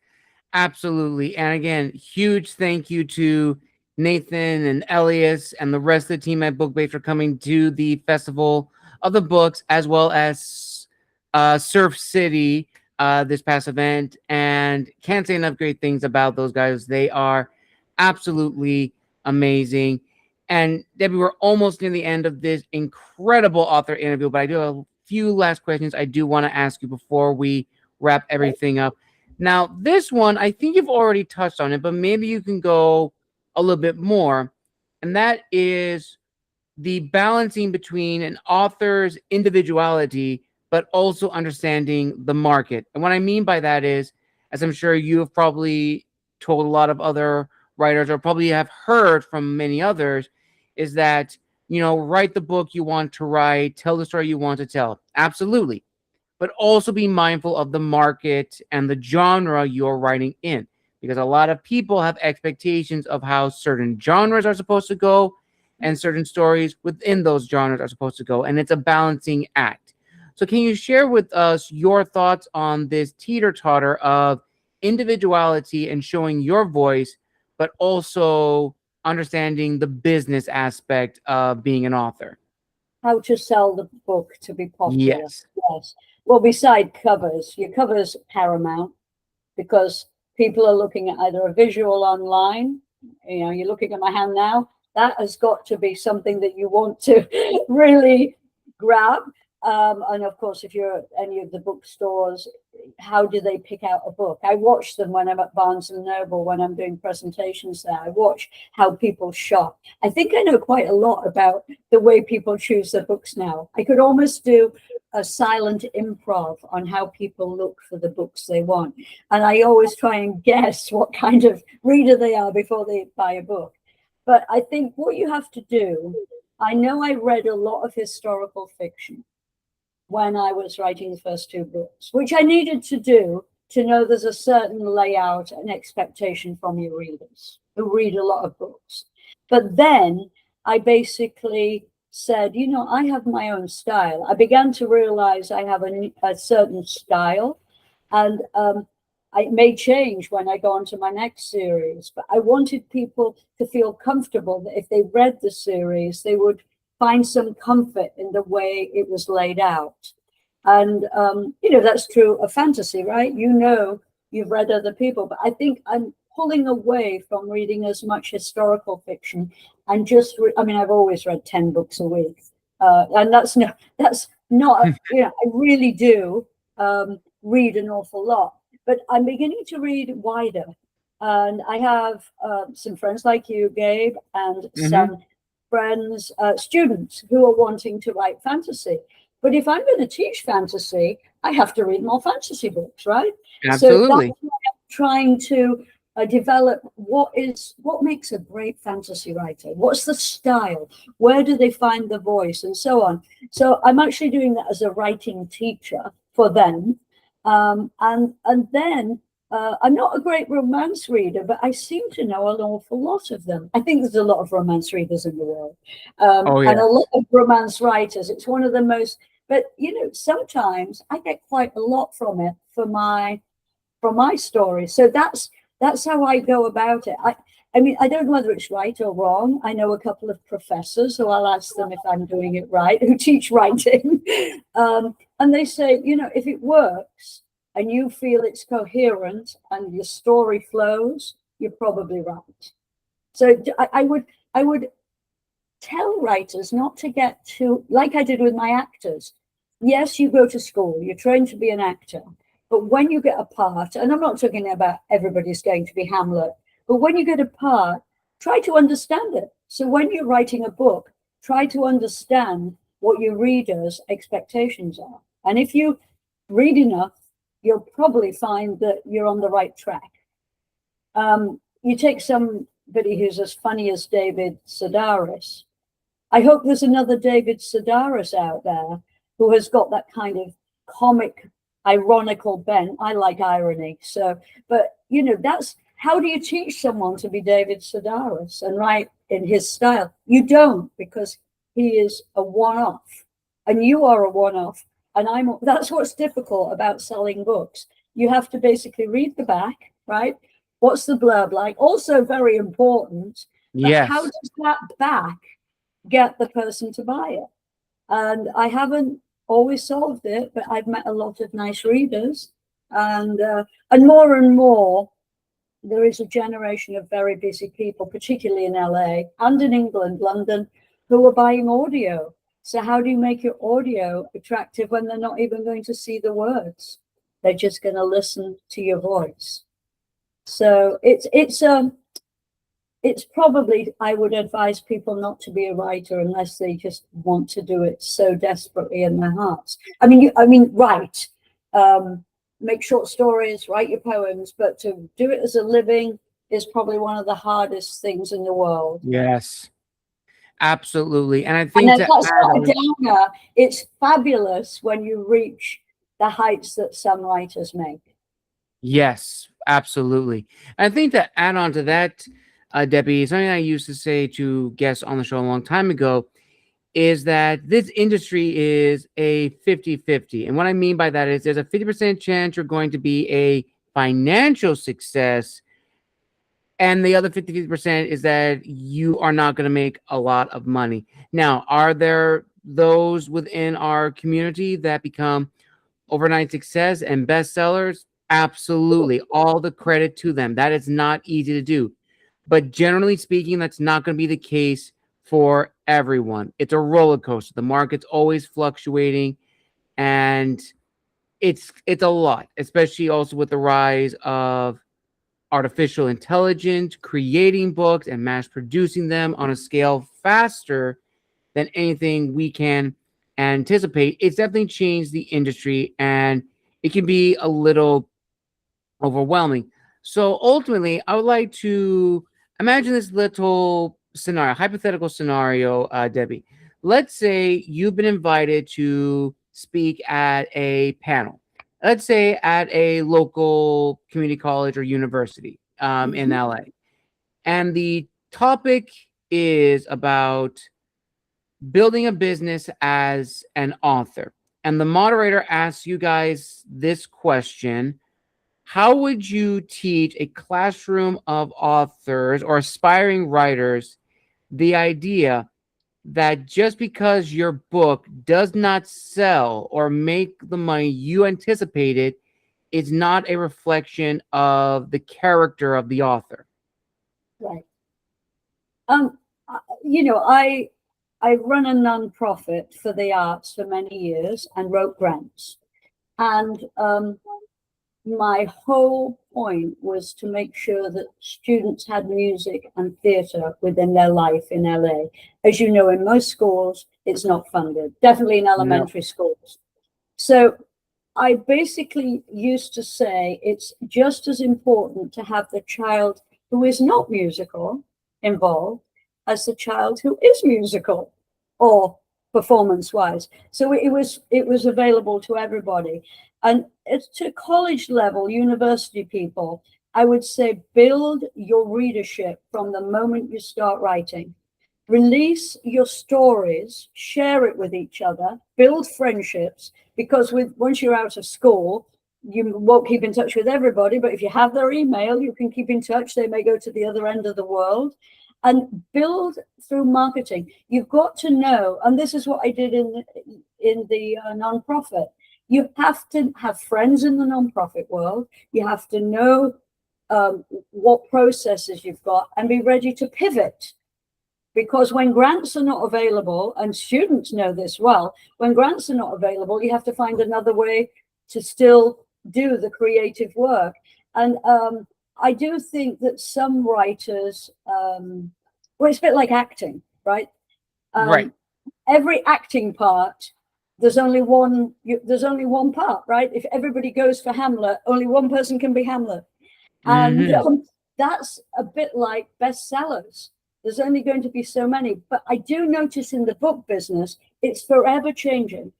absolutely. And again, huge thank you to Nathan and Elias and the rest of the team at Bookbase for coming to the Festival of the Books, as well as Surf City this past event. And can't say enough great things about those guys. They are absolutely amazing. And Debbie, we're almost near the end of this incredible author interview, but I do have a few last questions I do want to ask you before we wrap everything up. Now, this one, I think you've already touched on it, but maybe you can go a little bit more. And that is the balancing between an author's individuality, but also understanding the market. And what I mean by that is, as I'm sure you have probably told a lot of other writers, or probably have heard from many others, is that, write the book you want to write, tell the story you want to tell. Absolutely. But also be mindful of the market and the genre you're writing in, because a lot of people have expectations of how certain genres are supposed to go and certain stories within those genres are supposed to go, and it's a balancing act. So can you share with us your thoughts on this teeter-totter of individuality and showing your voice, but also understanding the business aspect of being an author? How to sell the book to be popular. Yes. Yes. Well, beside covers, your covers paramount, because people are looking at either a visual online, you're looking at my hand now, that has got to be something that you want to really grab. And of course, if you're at any of the bookstores, how do they pick out a book? I watch them when I'm at Barnes and Noble, when I'm doing presentations there. I watch how people shop. I think I know quite a lot about the way people choose their books now. I could almost do a silent improv on how people look for the books they want. And I always try and guess what kind of reader they are before they buy a book. But I think what you have to do, I know I read a lot of historical fiction when I was writing the first two books, which I needed to do to know there's a certain layout and expectation from your readers who read a lot of books. But then I basically said, I have my own style. I began to realize I have a certain style, and it may change when I go on to my next series, but I wanted people to feel comfortable that if they read the series, they would find some comfort in the way it was laid out. And, that's true of fantasy, right? You've read other people, but I think I'm pulling away from reading as much historical fiction and I've always read 10 books a week. And that's not, I really do read an awful lot, but I'm beginning to read wider. And I have some friends like you, Gabe, and some friends, students who are wanting to write fantasy. But if I'm going to teach fantasy, I have to read more fantasy books, right? Absolutely. So that's why I'm trying to develop what makes a great fantasy writer. What's the style? Where do they find the voice, and so on. So I'm actually doing that as a writing teacher for them, and then. I'm not a great romance reader, but I seem to know an awful lot of them. I think there's a lot of romance readers in the world, and a lot of romance writers. It's one of the most, but sometimes I get quite a lot from it for my story. So that's how I go about it. I mean, I don't know whether it's right or wrong. I know a couple of professors, so I'll ask them if I'm doing it right, who teach writing, and they say, if it works and you feel it's coherent and your story flows, you're probably right. So I would tell writers not to get too, like I did with my actors. Yes, you go to school, you're trained to be an actor, but when you get a part, and I'm not talking about everybody's going to be Hamlet, but when you get a part, try to understand it. So when you're writing a book, try to understand what your readers' expectations are. And if you read enough, you'll probably find that you're on the right track. You take somebody who's as funny as David Sedaris. I hope there's another David Sedaris out there who has got that kind of comic, ironical bent. I like irony. So, but that's, how do you teach someone to be David Sedaris and write in his style? You don't, because he is a one-off, and you are a one-off. And that's what's difficult about selling books. You have to basically read the back, right? What's the blurb like? Also very important. But how does that back get the person to buy it? And I haven't always solved it, but I've met a lot of nice readers, and more, there is a generation of very busy people, particularly in LA and in England, London, who are buying audio. So how do you make your audio attractive when they're not even going to see the words? They're just going to listen to your voice. So it's probably, I would advise people not to be a writer unless they just want to do it so desperately in their hearts. I mean, write, make short stories, write your poems, but to do it as a living is probably one of the hardest things in the world. Yes, absolutely. And I And think then to that's add not a on, downer. It's fabulous when you reach the heights that some writers make. yes, absolutely. And I think to add on to that, Debbie, something I used to say to guests on the show a long time ago is that this industry is a 50-50. And what I mean by that is there's a 50% chance you're going to be a financial success, and the other 50% is that you are not going to make a lot of money. Now, are there those within our community that become overnight success and bestsellers? Absolutely. All the credit to them. That is not easy to do. But generally speaking, that's not going to be the case for everyone. It's a roller coaster. The market's always fluctuating, and it's a lot, especially also with the rise of artificial intelligence, creating books and mass producing them on a scale faster than anything we can anticipate. It's definitely changed the industry, and it can be a little overwhelming. So ultimately, I would like to imagine this little scenario, hypothetical scenario, Debbie. Let's say you've been invited to speak at a panel. Let's say at a local community college or university in Mhm. LA. And the topic is about building a business as an author. And the moderator asks you guys this question: how would you teach a classroom of authors or aspiring writers the idea that just because your book does not sell or make the money you anticipated is not a reflection of the character of the author? Right. Um, I run a non-profit for the arts for many years and wrote grants. And my whole point was to make sure that students had music and theatre within their life in LA. As you know, in most schools, it's not funded, definitely in No. elementary schools. So I basically used to say it's just as important to have the child who is not musical involved as the child who is musical or performance wise. So it was available to everybody. And it's to college level, university people, I would say build your readership from the moment you start writing. Release your stories, share it with each other, build friendships, because once you're out of school, you won't keep in touch with everybody, but if you have their email, you can keep in touch. They may go to the other end of the world. And build through marketing. You've got to know, and this is what I did in the nonprofit. You have to have friends in the nonprofit world. You have to know what processes you've got and be ready to pivot. Because when grants are not available, and students know this well, when grants are not available, you have to find another way to still do the creative work. And I do think that some writers, well, it's a bit like acting, right? Right. Every acting part, there's only one part, right? If everybody goes for Hamlet, only one person can be Hamlet. And that's a bit like bestsellers. There's only going to be so many. But I do notice in the book business, it's forever changing.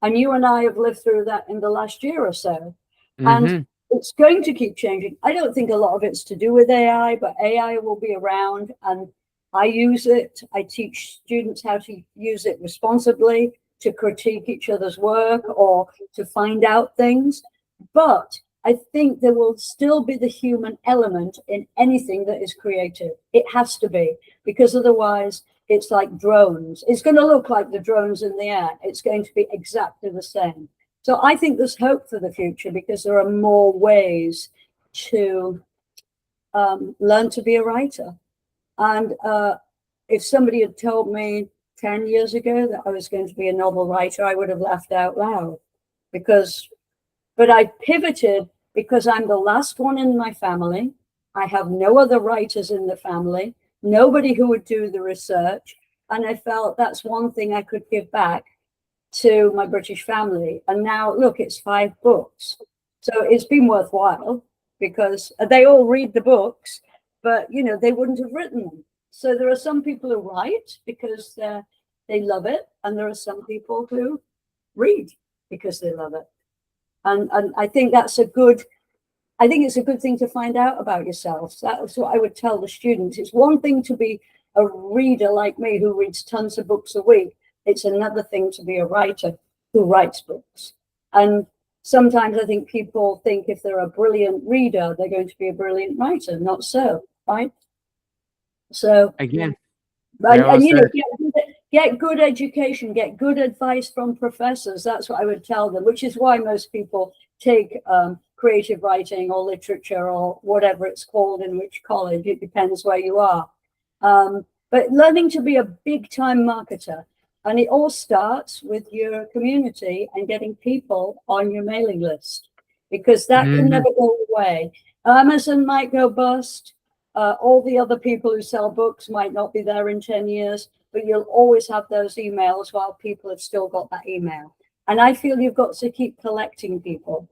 And you and I have lived through that in the last year or so. And it's going to keep changing. I don't think a lot of it's to do with AI, but AI will be around. And I use it. I teach students how to use it responsibly, to critique each other's work or to find out things. But I think there will still be the human element in anything that is creative. It has to be, because otherwise it's like drones. It's going to look like the drones in the air. It's going to be exactly the same. So I think there's hope for the future because there are more ways to learn to be a writer. And if somebody had told me 10 years ago that I was going to be a novel writer, I would have laughed out loud, because But I pivoted because I'm the last one in my family. I have no other writers in the family, nobody who would do the research. And I felt that's one thing I could give back to my British family. And now, look, it's 5 books. So it's been worthwhile because they all read the books, but, you know, they wouldn't have written them. So there are some people who write because they love it. And there are some people who read because they love it. And I think it's a good thing to find out about yourself. That's what I would tell the students. It's one thing to be a reader like me who reads tons of books a week. It's another thing to be a writer who writes books. And sometimes I think people think if they're a brilliant reader, they're going to be a brilliant writer. Not so, right? So Again, and you know, get good education, get good advice from professors. That's what I would tell them, which is why most people take creative writing or literature or whatever it's called in which college. It depends where you are. But learning to be a big time marketer. And it all starts with your community and getting people on your mailing list, because that can never go away. Amazon might go bust. All the other people who sell books might not be there in 10 years, but you'll always have those emails while people have still got that email. And I feel you've got to keep collecting people.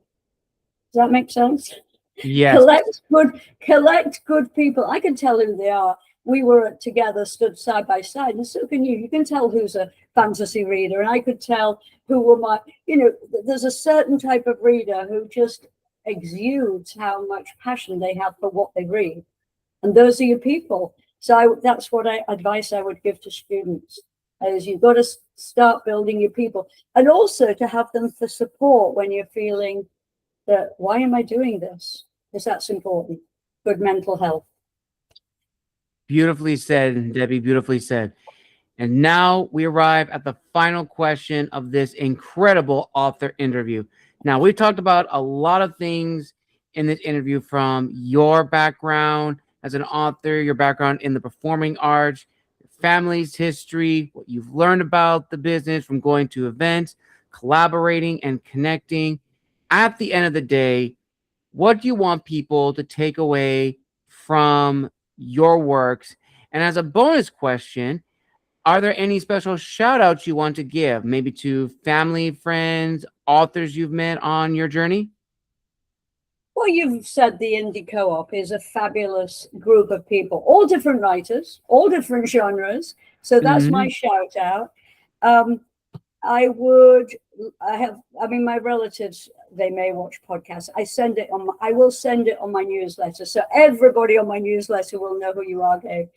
Does that make sense? yes. Collect good people. I can tell who they are. We were together, stood side by side, and so can you. You can tell who's a fantasy reader, and I could tell who were my, you know, there's a certain type of reader who just exudes how much passion they have for what they read. And those are your people. So that's what advice I would give to students, is you've got to start building your people, and also to have them for support when you're feeling that, why am I doing this? Because that's important. Good mental health. Beautifully said, Debbie, beautifully said. And now we arrive at the final question of this incredible author interview. Now, we've talked about a lot of things in this interview, from your background as an author, your background in the performing arts, your family's history, what you've learned about the business from going to events, collaborating and connecting. At the end of the day, what do you want people to take away from your works? And as a bonus question, are there any special shout outs you want to give, maybe to family, friends, authors you've met on your journey? Well, you've said the Indie Co-op is a fabulous group of people, all different writers, all different genres. So that's my shout out. I mean, my relatives, they may watch podcasts. I will send it on my newsletter. So everybody on my newsletter will know who you are, Gabe.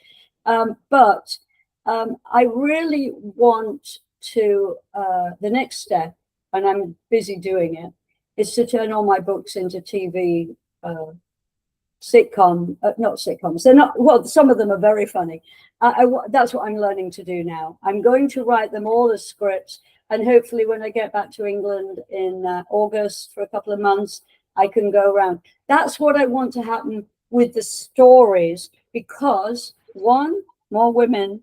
But I really want to, the next step, and I'm busy doing it, is to turn all my books into TV not sitcoms. They're not, well, some of them are very funny. That's what I'm learning to do now. I'm going to write them all as scripts. And hopefully when I get back to England in August for a couple of months, I can go around. That's what I want to happen with the stories, because one, more women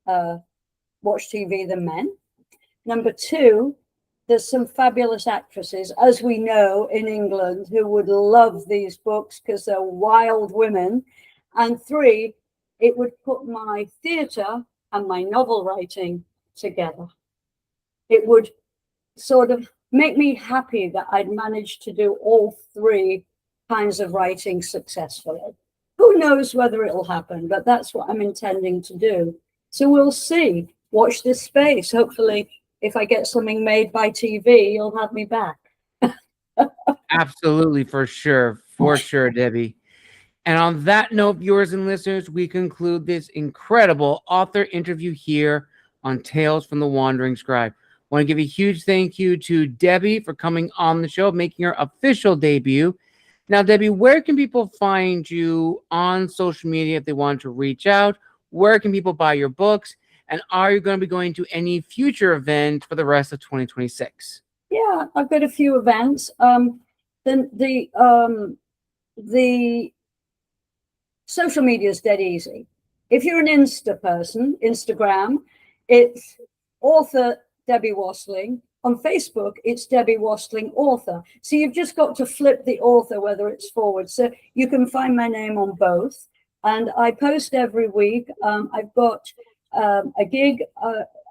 watch TV than men. Number two, there's some fabulous actresses, as we know, in England who would love these books because they're wild women. And three, it would put my theatre and my novel writing together. It would sort of make me happy that I'd managed to do all three kinds of writing successfully. Who knows whether it'll happen, but that's what I'm intending to do. So we'll see. Watch this space. Hopefully, if I get something made by TV, you'll have me back. Absolutely, for sure, Debbie. And on that note, viewers and listeners, we conclude this incredible author interview here on Tales from the Wandering Scribe. I want to give a huge thank you to Debbie for coming on the show, making her official debut. Now, Debbie, where can people find you on social media if they want to reach out? Where can people buy your books? And are you going to be going to any future events for the rest of 2026? Yeah, I've got a few events. The social media is dead easy. If you're an Instagram, it's author Debbie Wastling on Facebook, it's Debbie Wastling, author. So you've just got to flip the author, whether it's forward. So you can find my name on both. And I post every week. I've got a gig.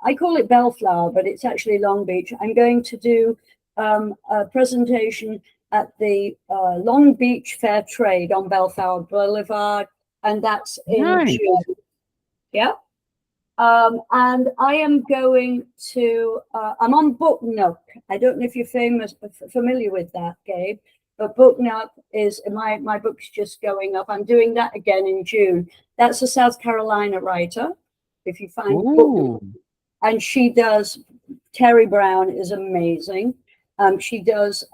I call it Bellflower, but it's actually Long Beach. I'm going to do a presentation at the Long Beach Fair Trade on Bellflower Boulevard, and that's in June. Yeah. And I am going to, I'm on Book Nook. I don't know if you're familiar with that, Gabe, but Book Nook is, my book's just going up. I'm doing that again in June. That's a South Carolina writer, if you find Book Nook. And she does, Terry Brown is amazing. She does,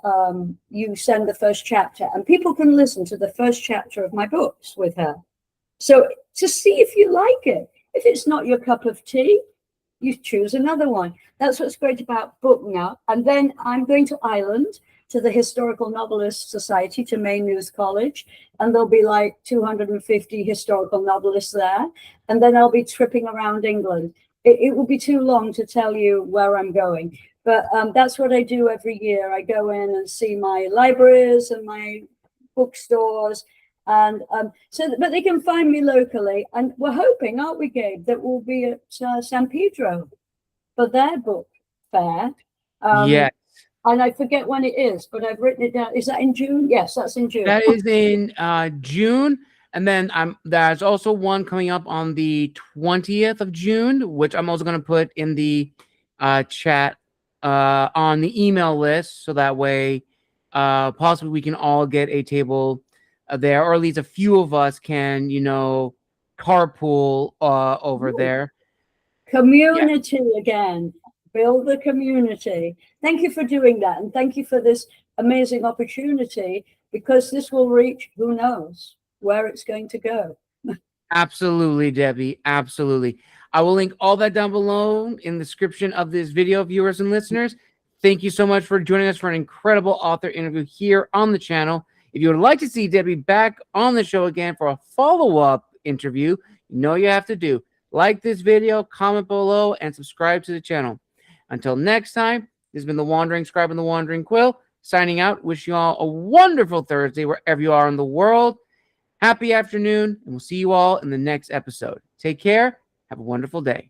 you send the first chapter, and people can listen to the first chapter of my books with her. So to see if you like it. If it's not your cup of tea, you choose another one. That's what's great about Book Now. And then I'm going to Ireland, to the Historical Novelist Society, to Maine News College. And there'll be like 250 historical novelists there. And then I'll be tripping around England. It will be too long to tell you where I'm going. But that's what I do every year. I go in and see my libraries and my bookstores. And but they can find me locally, and we're hoping, aren't we, Gabe, that we'll be at San Pedro for their book fair. Yes. And I forget when it is, but I've written it down. Is that in June? Yes, that's in June. That is in June, and then there's also one coming up on the 20th of June, which I'm also going to put in the chat on the email list, so that way possibly we can all get a table there, or at least a few of us can, carpool over there. Community again. Build the community. Thank you for doing that, and thank you for this amazing opportunity, because this will reach, who knows where it's going to go. Absolutely, Debbie. Absolutely. I will link all that down below in the description of this video, viewers and listeners. Thank you so much for joining us for an incredible author interview here on the channel. If you would like to see Debbie back on the show again for a follow-up interview, you know you have to do. Like this video, comment below, and subscribe to the channel. Until next time, this has been the Wandering Scribe and the Wandering Quill, signing out. Wish you all a wonderful Thursday wherever you are in the world. Happy afternoon, and we'll see you all in the next episode. Take care. Have a wonderful day.